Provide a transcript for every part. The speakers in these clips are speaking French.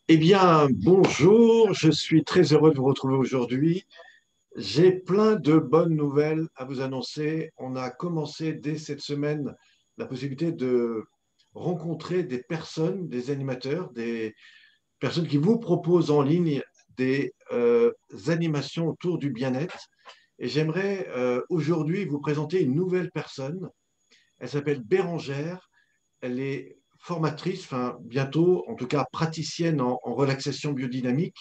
Eh bien, bonjour, je suis très heureux de vous retrouver aujourd'hui. J'ai plein de bonnes nouvelles à vous annoncer. On a commencé dès cette semaine la possibilité de rencontrer des personnes, des animateurs, des personnes qui vous proposent en ligne des animations autour du bien-être. Et j'aimerais aujourd'hui vous présenter une nouvelle personne. Elle s'appelle Bérangère. Elle est formatrice, enfin bientôt, en tout cas praticienne en relaxation biodynamique.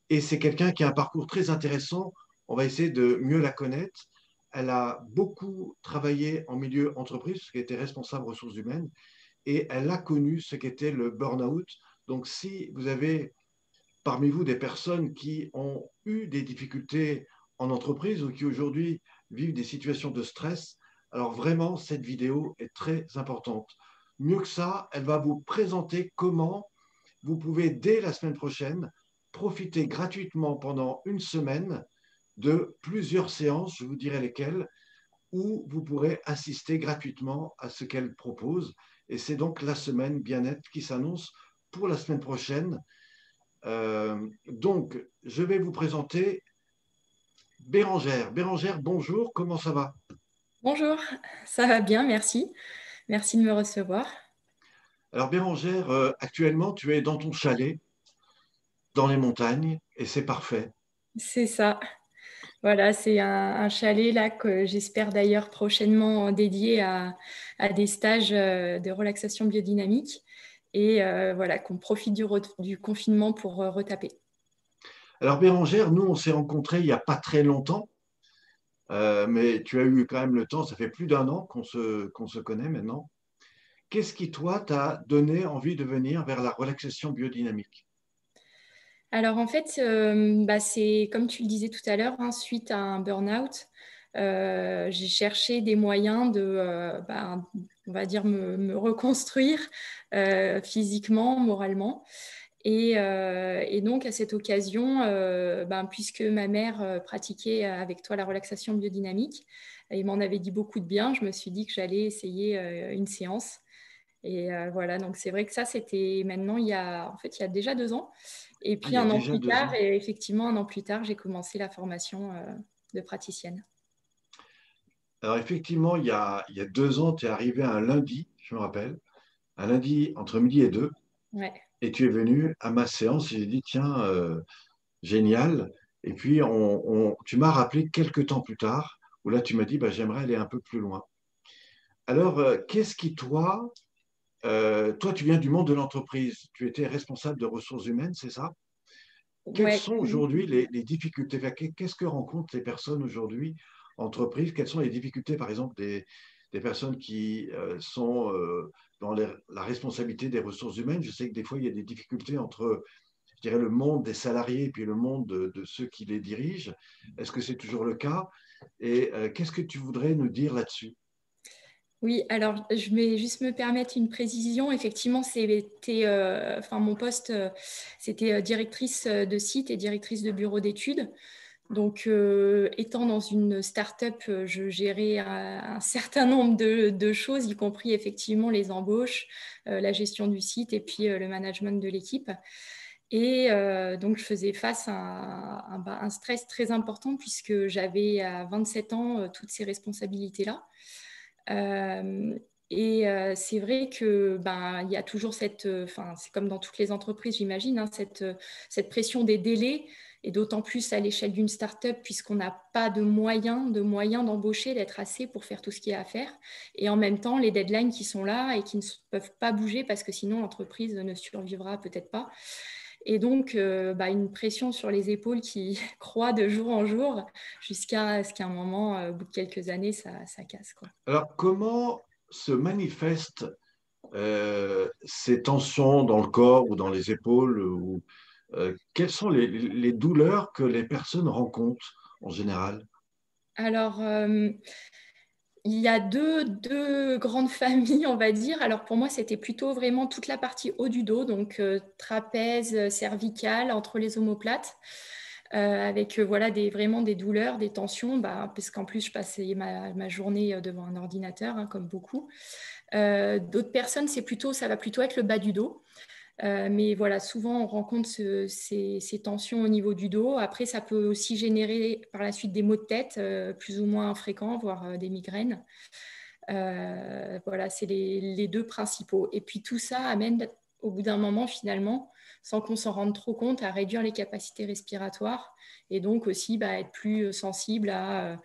Et c'est quelqu'un qui a un parcours très intéressant. On va essayer de mieux la connaître. Elle a beaucoup travaillé en milieu entreprise, ce qui était responsable ressources humaines, et elle a connu ce qu'était le burn-out. Donc, si vous avez parmi vous des personnes qui ont eu des difficultés en entreprise ou qui aujourd'hui vivent des situations de stress, alors vraiment, cette vidéo est très importante. Mieux que ça, elle va vous présenter comment vous pouvez, dès la semaine prochaine, profiter gratuitement pendant une semaine de plusieurs séances, je vous dirai lesquelles, où vous pourrez assister gratuitement à ce qu'elle propose. Et c'est donc la semaine bien-être qui s'annonce pour la semaine prochaine. Donc, je vais vous présenter Bérangère. Bérangère, bonjour, comment ça va? Bonjour, ça va bien, merci. Merci de me recevoir. Alors Bérangère, actuellement, tu es dans ton chalet, dans les montagnes, et c'est parfait. C'est ça. Voilà, c'est un chalet là que j'espère d'ailleurs prochainement dédié à des stages de relaxation biodynamique et voilà, qu'on profite du confinement pour retaper. Alors Bérangère, nous, on s'est rencontrés il n'y a pas très longtemps. Mais tu as eu quand même le temps, ça fait plus d'un an qu'on se connaît maintenant. Qu'est-ce qui, toi, t'a donné envie de venir vers la relaxation biodynamique? Alors en fait, c'est comme tu le disais tout à l'heure, hein, suite à un burn-out, j'ai cherché des moyens de, on va dire, me reconstruire physiquement, moralement. Et donc, à cette occasion, puisque ma mère pratiquait avec toi la relaxation biodynamique, et m'en avait dit beaucoup de bien, je me suis dit que j'allais essayer une séance. Et voilà, donc c'est vrai que ça, c'était maintenant, il y a déjà 2 ans. Et Ah, il puis y a un an déjà plus deux tard, ans. et effectivement, un an plus tard, j'ai commencé la formation de praticienne. Alors, effectivement, il y a 2 ans, tu es arrivé un lundi, je me rappelle, un lundi entre midi et deux, Ouais. et tu es venu à ma séance et j'ai dit, tiens, génial. Et puis, tu m'as rappelé quelques temps plus tard, où là, tu m'as dit, bah, j'aimerais aller un peu plus loin. Alors, qu'est-ce qui, toi, tu viens du monde de l'entreprise, tu étais responsable de ressources humaines, c'est ça? Quelles Ouais. sont aujourd'hui les difficultés? Enfin, qu'est-ce que rencontrent les personnes aujourd'hui, entreprises? Quelles sont les difficultés, par exemple, des personnes qui sont dans la responsabilité des ressources humaines? Je sais que des fois, il y a des difficultés entre, je dirais, le monde des salariés et puis le monde de ceux qui les dirigent. Est-ce que c'est toujours le cas? Et qu'est-ce que tu voudrais nous dire là-dessus? Oui, alors je vais juste me permettre une précision. Effectivement, mon poste, c'était directrice de site et directrice de bureau d'études. Donc, étant dans une start-up, je gérais un certain nombre de choses, y compris effectivement les embauches, la gestion du site et puis le management de l'équipe. Et donc, je faisais face à un stress très important puisque j'avais à 27 ans toutes ces responsabilités-là. Euh, c'est vrai que il y a toujours c'est comme dans toutes les entreprises, j'imagine, hein, cette pression des délais, et d'autant plus à l'échelle d'une start-up, puisqu'on n'a pas de moyens d'embaucher, d'être assez pour faire tout ce qu'il y a à faire. Et en même temps, les deadlines qui sont là et qui ne peuvent pas bouger parce que sinon l'entreprise ne survivra peut-être pas. Et donc, une pression sur les épaules qui croît de jour en jour jusqu'à ce qu'à un moment, au bout de quelques années, ça casse, quoi. Alors, comment se manifestent ces tensions dans le corps ou dans les épaules ou quelles sont les douleurs que les personnes rencontrent en général? Alors, il y a deux grandes familles, on va dire. Alors, pour moi, c'était plutôt vraiment toute la partie haut du dos, donc trapèze, cervical, entre les omoplates, avec voilà, vraiment des douleurs, des tensions, parce qu'en plus, je passais ma journée devant un ordinateur, hein, comme beaucoup. D'autres personnes, ça va plutôt être le bas du dos. Mais voilà, souvent, on rencontre ces tensions au niveau du dos. Après, ça peut aussi générer par la suite des maux de tête plus ou moins fréquents, voire des migraines. Voilà, c'est les deux principaux. Et puis tout ça amène au bout d'un moment, finalement, sans qu'on s'en rende trop compte, à réduire les capacités respiratoires et donc aussi être plus sensible à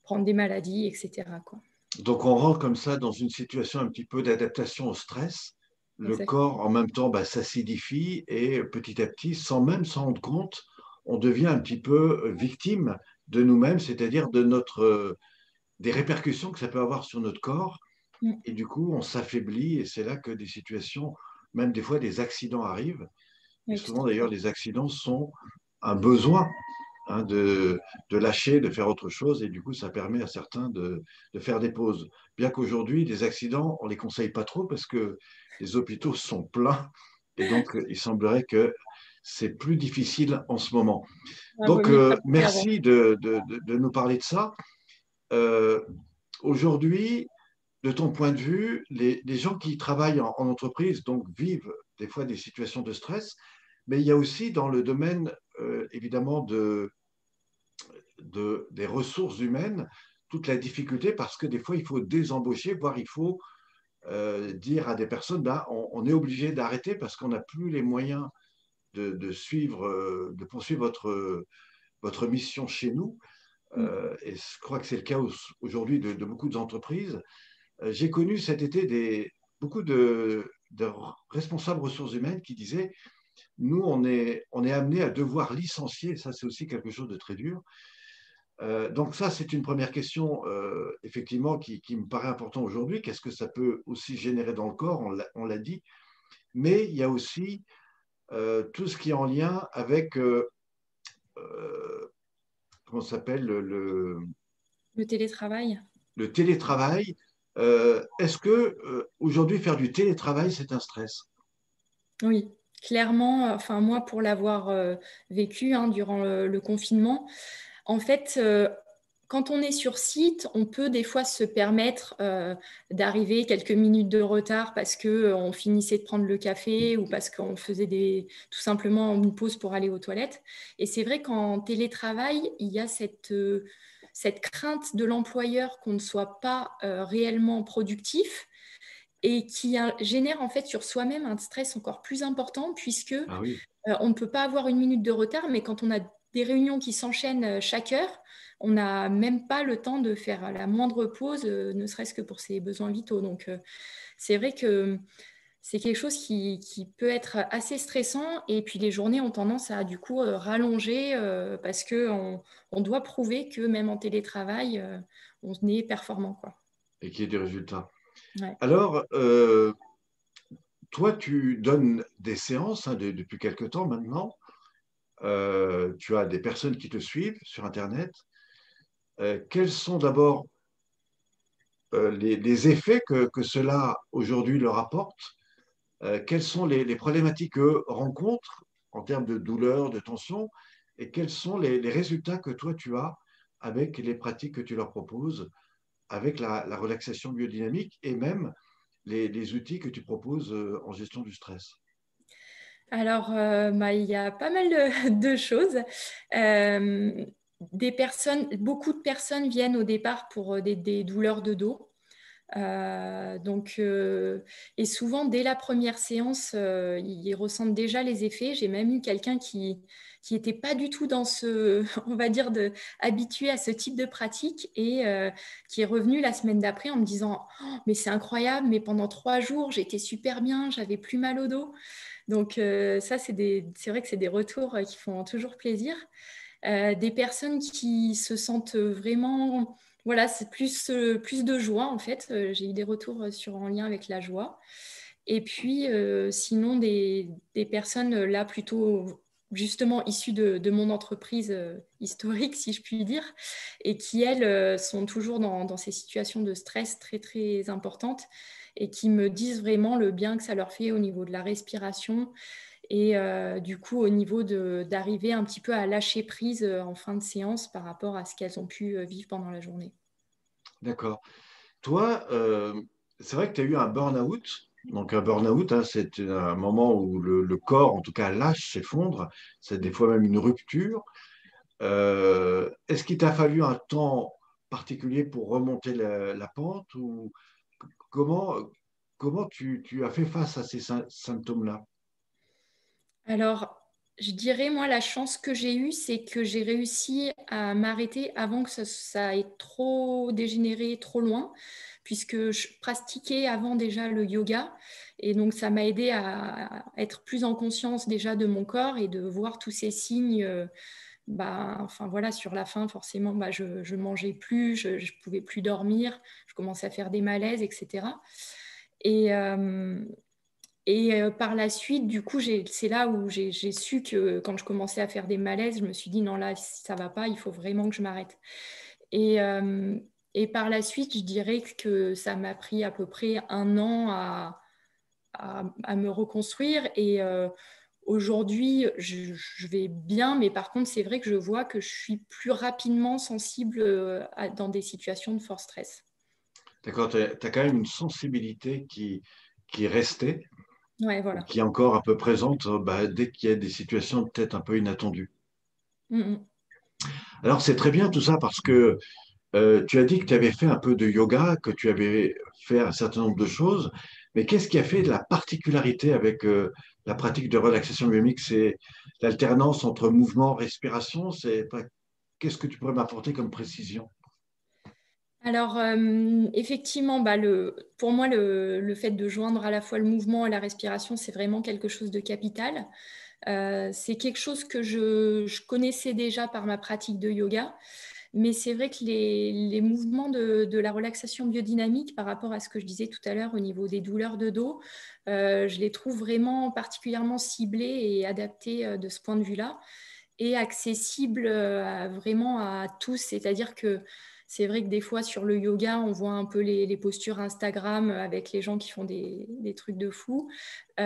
prendre des maladies, etc., quoi. Donc, on rentre comme ça dans une situation un petit peu d'adaptation au stress. Le Exact. corps, en même temps, s'acidifie et petit à petit, sans même s'en rendre compte, on devient un petit peu victime de nous-mêmes, c'est-à-dire des répercussions que ça peut avoir sur notre corps. Mm. Et du coup, on s'affaiblit et c'est là que des situations, même des fois des accidents arrivent. Et Oui, tout souvent, à d'ailleurs, fait. les accidents sont un besoin, hein, de lâcher, de faire autre chose. Et du coup, ça permet à certains de faire des pauses. Bien qu'aujourd'hui, les accidents, on ne les conseille pas trop parce que les hôpitaux sont pleins. Et donc, il semblerait que c'est plus difficile en ce moment. Ah, vaut Donc, mieux pratiquer avant. merci de nous parler de ça. Euh, Aujourd'hui, de ton point de vue, les gens qui travaillent en entreprise donc vivent des fois des situations de stress, mais il y a aussi dans le domaine évidemment des ressources humaines toute la difficulté parce que des fois il faut désembaucher, voire il faut dire à des personnes ben, on est obligé d'arrêter parce qu'on n'a plus les moyens de suivre, de poursuivre votre mission chez nous. Mm. Et je crois que c'est le cas aujourd'hui de beaucoup d'entreprises. J'ai connu cet été beaucoup de responsables ressources humaines qui disaient, nous, on est amené à devoir licencier, ça c'est aussi quelque chose de très dur. Donc ça, c'est une première question, effectivement, qui me paraît important aujourd'hui. Qu'est-ce que ça peut aussi générer dans le corps? On l'a dit. Mais il y a aussi tout ce qui est en lien avec, euh, comment ça s'appelle, Le télétravail. le télétravail. Est-ce que aujourd'hui, faire du télétravail, c'est un stress? Oui, clairement, enfin moi pour l'avoir vécu durant le confinement, en fait, quand on est sur site, on peut des fois se permettre d'arriver quelques minutes de retard parce que on finissait de prendre le café ou parce qu'on faisait tout simplement une pause pour aller aux toilettes. Et c'est vrai qu'en télétravail, il y a cette crainte de l'employeur qu'on ne soit pas réellement productif et qui génère en fait sur soi-même un stress encore plus important puisque Ah oui. on ne peut pas avoir une minute de retard, mais quand on a des réunions qui s'enchaînent chaque heure, on n'a même pas le temps de faire la moindre pause, ne serait-ce que pour ses besoins vitaux. Donc, c'est vrai que c'est quelque chose qui peut être assez stressant. Et puis, les journées ont tendance à, du coup, rallonger parce qu'on doit prouver que même en télétravail, on est performant, quoi. Et qui est des résultats. Ouais. Alors, toi, tu donnes des séances hein, depuis quelque temps maintenant. Tu as des personnes qui te suivent sur Internet. Quels sont d'abord les effets que cela aujourd'hui leur apporte? Quelles sont les problématiques qu'eux rencontrent en termes de douleur, de tension? Et quels sont les résultats que toi, tu as avec les pratiques que tu leur proposes, avec la relaxation biodynamique et même les outils que tu proposes en gestion du stress? Alors, il y a pas mal de choses. Euh, Beaucoup de personnes viennent au départ pour des douleurs de dos. Donc, et souvent, dès la première séance, ils ressentent déjà les effets. J'ai même eu quelqu'un qui n'était pas du tout dans on va dire, habitué à ce type de pratique et qui est revenu la semaine d'après en me disant, oh, mais c'est incroyable, mais pendant 3 jours, j'étais super bien, j'avais plus mal au dos. Donc, ça, c'est vrai que c'est des retours qui font toujours plaisir. Des personnes qui se sentent vraiment, voilà, c'est plus de joie en fait. J'ai eu des retours en lien avec la joie. Et puis, sinon, des personnes là plutôt justement issues de mon entreprise historique, si je puis dire, et qui, elles, sont toujours dans ces situations de stress très, très importantes et qui me disent vraiment le bien que ça leur fait au niveau de la respiration et du coup au niveau d'arriver un petit peu à lâcher prise en fin de séance par rapport à ce qu'elles ont pu vivre pendant la journée. D'accord. Toi, c'est vrai que tu as eu un burn-out. Donc un burn-out, hein, c'est un moment où le corps, en tout cas, lâche, s'effondre. C'est des fois même une rupture. Est-ce qu'il t'a fallu un temps particulier pour remonter la pente ou comment, comment tu as fait face à ces symptômes-là? Alors, je dirais, moi, la chance que j'ai eue, c'est que j'ai réussi à m'arrêter avant que ça ait trop dégénéré trop loin, puisque je pratiquais avant déjà le yoga. Et donc, ça m'a aidé à être plus en conscience déjà de mon corps et de voir tous ces signes. Bah, enfin voilà, sur la fin, forcément, bah, je mangeais plus, je ne pouvais plus dormir, je commençais à faire des malaises, etc. Et, par la suite, du coup, c'est là où j'ai su que quand je commençais à faire des malaises, je me suis dit non, là, ça va pas, il faut vraiment que je m'arrête. Et, euh, et par la suite, je dirais que ça m'a pris à peu près un an à me reconstruire. Et aujourd'hui, je vais bien, mais par contre, c'est vrai que je vois que je suis plus rapidement sensible dans des situations de fort stress. D'accord, tu as quand même une sensibilité qui est restée Ouais, ou voilà. qui est encore un peu présente bah, dès qu'il y a des situations peut-être un peu inattendues. Mm, mm. Alors c'est très bien tout ça parce que tu as dit que tu avais fait un peu de yoga, que tu avais fait un certain nombre de choses, mais qu'est-ce qui a fait de la particularité avec la pratique de relaxation myomique? C'est l'alternance entre mouvement, respiration, enfin, qu'est-ce que tu pourrais m'apporter comme précision? Alors, effectivement, bah, pour moi, le fait de joindre à la fois le mouvement et la respiration, c'est vraiment quelque chose de capital. C'est quelque chose que je connaissais déjà par ma pratique de yoga, mais c'est vrai que les mouvements de la relaxation biodynamique par rapport à ce que je disais tout à l'heure au niveau des douleurs de dos, je les trouve vraiment particulièrement ciblés et adaptés de ce point de vue-là et accessibles vraiment à tous. C'est-à-dire que c'est vrai que des fois sur le yoga, on voit un peu les postures Instagram avec les gens qui font des trucs de fou. On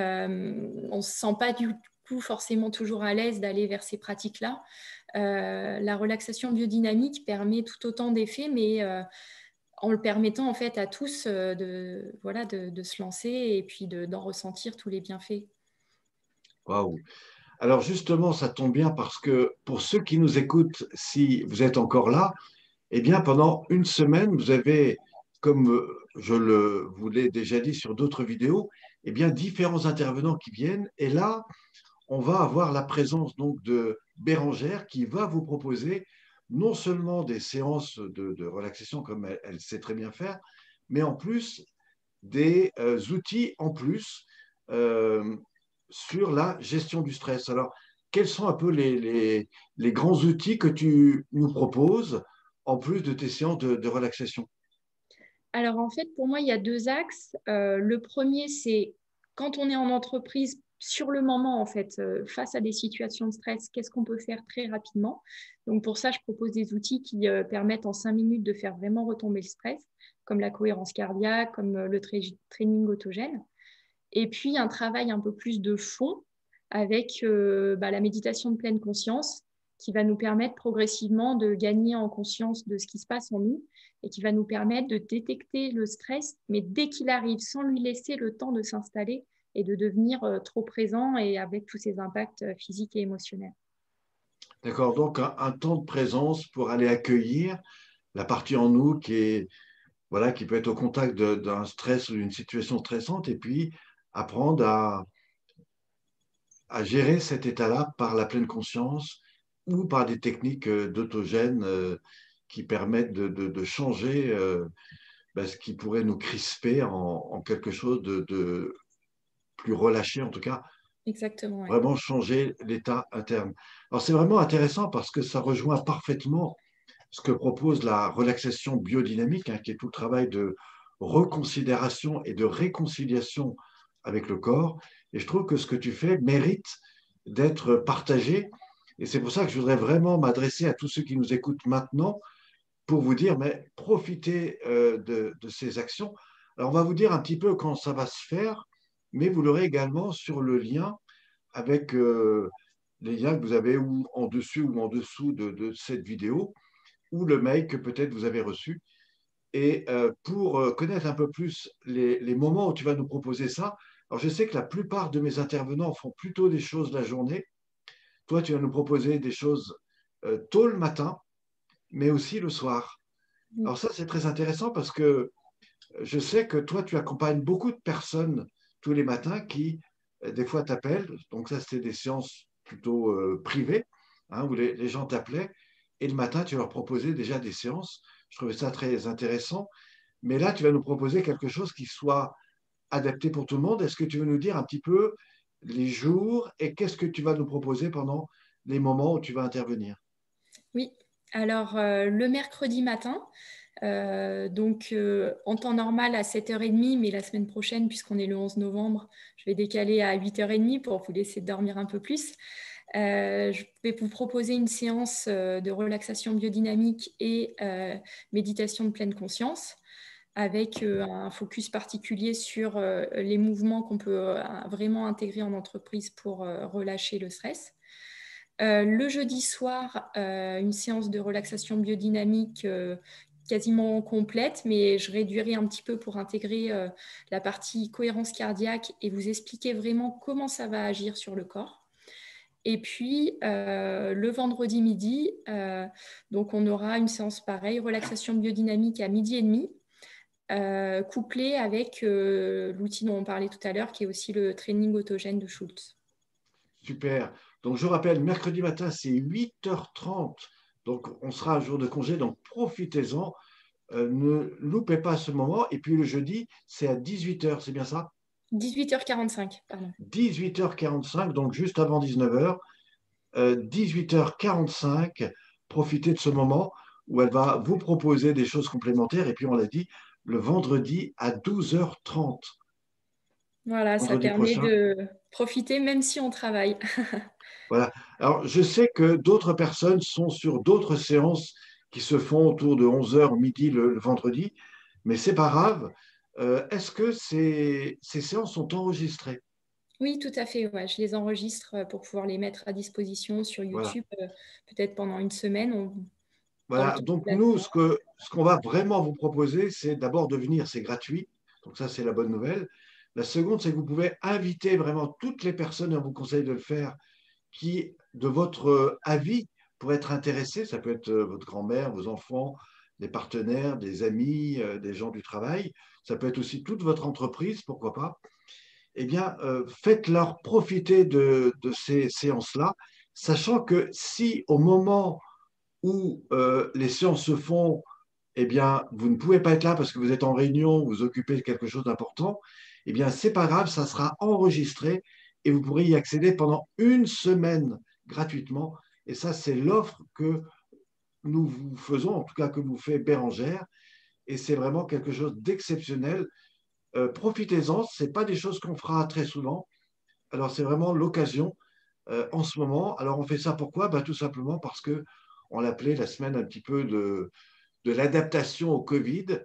ne se sent pas du coup forcément toujours à l'aise d'aller vers ces pratiques-là. La relaxation biodynamique permet tout autant d'effets, mais en le permettant en fait à tous voilà, de se lancer et puis d'en ressentir tous les bienfaits. Waouh! Alors justement, ça tombe bien parce que pour ceux qui nous écoutent, si vous êtes encore là, eh bien pendant une semaine, vous avez, comme je vous l'ai déjà dit sur d'autres vidéos, eh bien différents intervenants qui viennent. Et là, on va avoir la présence donc de Bérangère qui va vous proposer non seulement des séances de relaxation comme elle sait très bien faire, mais en plus des outils en plus euh, sur la gestion du stress. Alors, quels sont un peu les grands outils que tu nous proposes en plus de tes séances de relaxation? Alors en fait, pour moi, il y a deux axes. Le premier, c'est quand on est en entreprise, sur le moment, en fait, face à des situations de stress, qu'est-ce qu'on peut faire très rapidement? Donc pour ça, je propose des outils qui permettent en 5 minutes de faire vraiment retomber le stress, comme la cohérence cardiaque, comme le training autogène. Et puis un travail un peu plus de fond avec bah, la méditation de pleine conscience qui va nous permettre progressivement de gagner en conscience de ce qui se passe en nous et qui va nous permettre de détecter le stress, mais dès qu'il arrive, sans lui laisser le temps de s'installer et de devenir trop présent et avec tous ses impacts physiques et émotionnels. D'accord, donc un temps de présence pour aller accueillir la partie en nous qui est, voilà, qui peut être au contact d'un stress ou d'une situation stressante et puis apprendre à gérer cet état-là par la pleine conscience ou par des techniques d'autogène qui permettent de changer ben, ce qui pourrait nous crisper en quelque chose de plus relâché, en tout cas, Exactement, oui. vraiment changer l'état interne. Alors c'est vraiment intéressant parce que ça rejoint parfaitement ce que propose la relaxation biodynamique, hein, qui est tout le travail de reconsidération et de réconciliation avec le corps. Et je trouve que ce que tu fais mérite d'être partagé. Et c'est pour ça que je voudrais vraiment m'adresser à tous ceux qui nous écoutent maintenant pour vous dire, mais profitez de ces actions. Alors, on va vous dire un petit peu quand ça va se faire, mais vous l'aurez également sur le lien avec les liens que vous avez ou en dessus ou en dessous de cette vidéo ou le mail que peut-être vous avez reçu. Et pour connaître un peu plus les moments où tu vas nous proposer ça, alors je sais que la plupart de mes intervenants font plutôt des choses la journée. Toi, tu vas nous proposer des choses tôt le matin, mais aussi le soir. Mm. Alors ça, c'est très intéressant parce que je sais que toi, tu accompagnes beaucoup de personnes tous les matins qui, des fois, t'appellent. Donc ça, c'était des séances plutôt privées, hein, où les gens t'appelaient. Et le matin, tu leur proposais déjà des séances. Je trouvais ça très intéressant. Mais là, tu vas nous proposer quelque chose qui soit adapté pour tout le monde. Est-ce que tu veux nous dire un petit peu les jours et qu'est-ce que tu vas nous proposer pendant les moments où tu vas intervenir? Oui, alors le mercredi matin, en temps normal à 7h30, mais la semaine prochaine, puisqu'on est le 11 novembre, je vais décaler à 8h30 pour vous laisser dormir un peu plus. Je vais vous proposer une séance de relaxation biodynamique et méditation de pleine conscience avec un focus particulier sur les mouvements qu'on peut vraiment intégrer en entreprise pour relâcher le stress. Le jeudi soir, une séance de relaxation biodynamique quasiment complète, mais je réduirai un petit peu pour intégrer la partie cohérence cardiaque et vous expliquer vraiment comment ça va agir sur le corps. Et puis, le vendredi midi, donc on aura une séance pareille, relaxation biodynamique à midi et demi, couplée avec l'outil dont on parlait tout à l'heure, qui est aussi le training autogène de Schultz. Super. Donc, je rappelle, mercredi matin, c'est 8h30. Donc, on sera un jour de congé, donc profitez-en. Ne loupez pas ce moment. Et puis, le jeudi, c'est à 18h, c'est bien ça? 18h45, pardon. 18h45, donc juste avant 19h. 18h45, profitez de ce moment où elle va vous proposer des choses complémentaires. Et puis, on l'a dit, le vendredi à 12h30, Voilà, ça vendredi permet prochain. de profiter même si on travaille. Voilà. Alors, je sais que d'autres personnes sont sur d'autres séances qui se font autour de 11h midi le vendredi, mais c'est pas grave. Est-ce que ces séances sont enregistrées? Oui, tout à fait. Ouais. Je les enregistre pour pouvoir les mettre à disposition sur Voilà. YouTube, peut-être pendant une semaine, dans le Voilà. temps Donc, de la nous, séance. ce qu'on va vraiment vous proposer, c'est d'abord de venir, c'est gratuit. Donc, ça, c'est la bonne nouvelle. La seconde, c'est que vous pouvez inviter vraiment toutes les personnes, et on vous conseille de le faire, qui, de votre avis, pourraient être intéressés. Ça peut être votre grand-mère, vos enfants, des partenaires, des amis, des gens du travail. Ça peut être aussi toute votre entreprise, pourquoi pas. Eh bien, faites-leur profiter de ces séances-là, sachant que si au moment où les séances se font, eh bien, vous ne pouvez pas être là parce que vous êtes en réunion, vous occupez de quelque chose d'important, eh bien, c'est pas grave, ça sera enregistré et vous pourrez y accéder pendant une semaine gratuitement. Et ça, c'est l'offre que nous vous faisons, en tout cas que vous fait Bérangère. Et c'est vraiment quelque chose d'exceptionnel. Profitez-en, ce n'est pas des choses qu'on fera très souvent. Alors, c'est vraiment l'occasion en ce moment. Alors, on fait ça pourquoi? Ben, tout simplement parce que on l'appelait la semaine un petit peu de l'adaptation au Covid.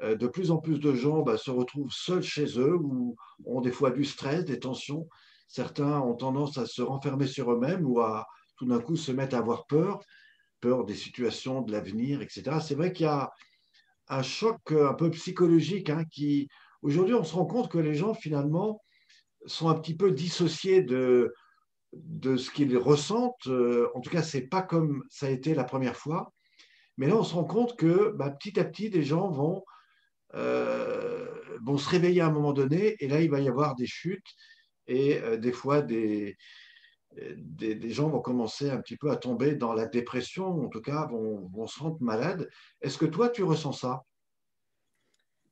De plus en plus de gens se retrouvent seuls chez eux ou ont des fois du stress, des tensions. Certains ont tendance à se renfermer sur eux-mêmes ou à tout d'un coup se mettre à avoir peur, peur des situations, de l'avenir, etc. C'est vrai qu'il y a un choc un peu psychologique qui, aujourd'hui, on se rend compte que les gens, finalement, sont un petit peu dissociés de ce qu'ils ressentent. En tout cas, c'est pas comme ça a été la première fois. Mais là, on se rend compte que petit à petit, des gens vont se réveiller à un moment donné, et là, il va y avoir des chutes, et des fois, des gens vont commencer un petit peu à tomber dans la dépression, en tout cas, vont se rendre malades. Est-ce que toi, tu ressens ça?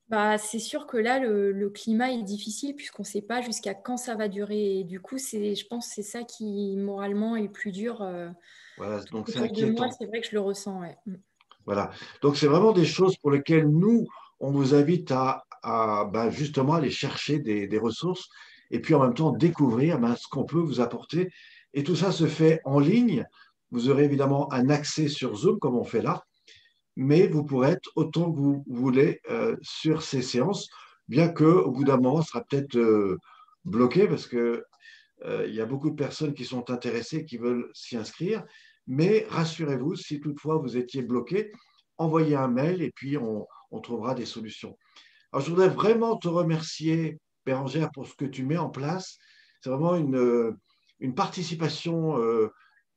Bah, c'est sûr que là, le climat est difficile puisqu'on ne sait pas jusqu'à quand ça va durer. Et du coup, je pense que c'est ça qui, moralement, est le plus dur. Voilà, Tout donc c'est autour de moi, inquiétant. c'est vrai que je le ressens. Ouais. Voilà. Donc, c'est vraiment des choses pour lesquelles nous, on vous invite à justement aller chercher des ressources et puis en même temps découvrir ce qu'on peut vous apporter. Et tout ça se fait en ligne. Vous aurez évidemment un accès sur Zoom, comme on fait là, mais vous pourrez être autant que vous voulez sur ces séances, bien qu'au bout d'un moment, ce sera peut-être bloqué parce que il y a beaucoup de personnes qui sont intéressées, qui veulent s'y inscrire. Mais rassurez-vous, si toutefois vous étiez bloqué, envoyez un mail et puis on trouvera des solutions. Alors, je voudrais vraiment te remercier, Bérangère, pour ce que tu mets en place. C'est vraiment une participation,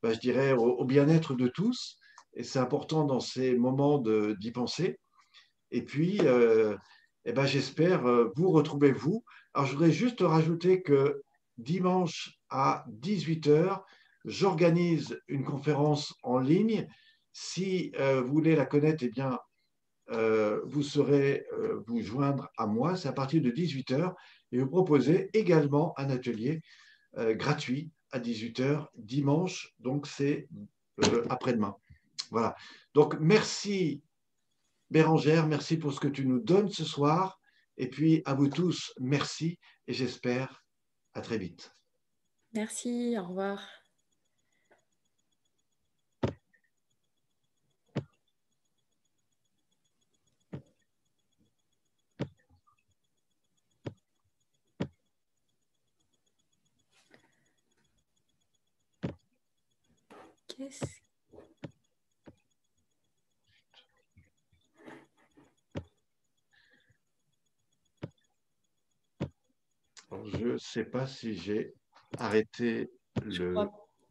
je dirais, au bien-être de tous. Et c'est important dans ces moments d'y penser. Et puis, eh ben, j'espère vous retrouver vous. Alors, je voudrais juste rajouter que dimanche à 18 heures, j'organise une conférence en ligne. Si vous voulez la connaître, eh bien, vous saurez vous joindre à moi. C'est à partir de 18 heures et vous proposez également un atelier gratuit à 18 heures dimanche. Donc, c'est après-demain. Voilà. Donc, merci Bérangère, merci pour ce que tu nous donnes ce soir. Et puis à vous tous, merci et j'espère à très vite. Merci, au revoir. Qu'est-ce Je ne sais pas si j'ai arrêté le...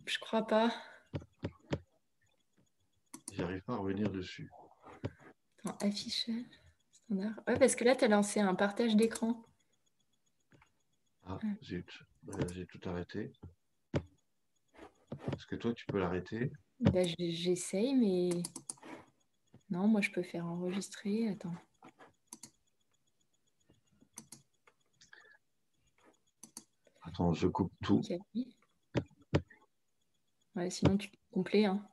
Je crois pas. J'arrive pas à revenir dessus. Attends, affichage standard. Ouais, parce que là, tu as lancé un partage d'écran. Ah, zut, j'ai tout arrêté. Est-ce que toi, tu peux l'arrêter? Bah, j'essaye, mais non, moi, je peux faire enregistrer. Attends. Attends, je coupe tout. Okay. Ouais, sinon, tu peux complet. Hein.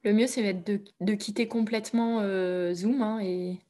Le mieux, c'est de quitter complètement Zoom hein, et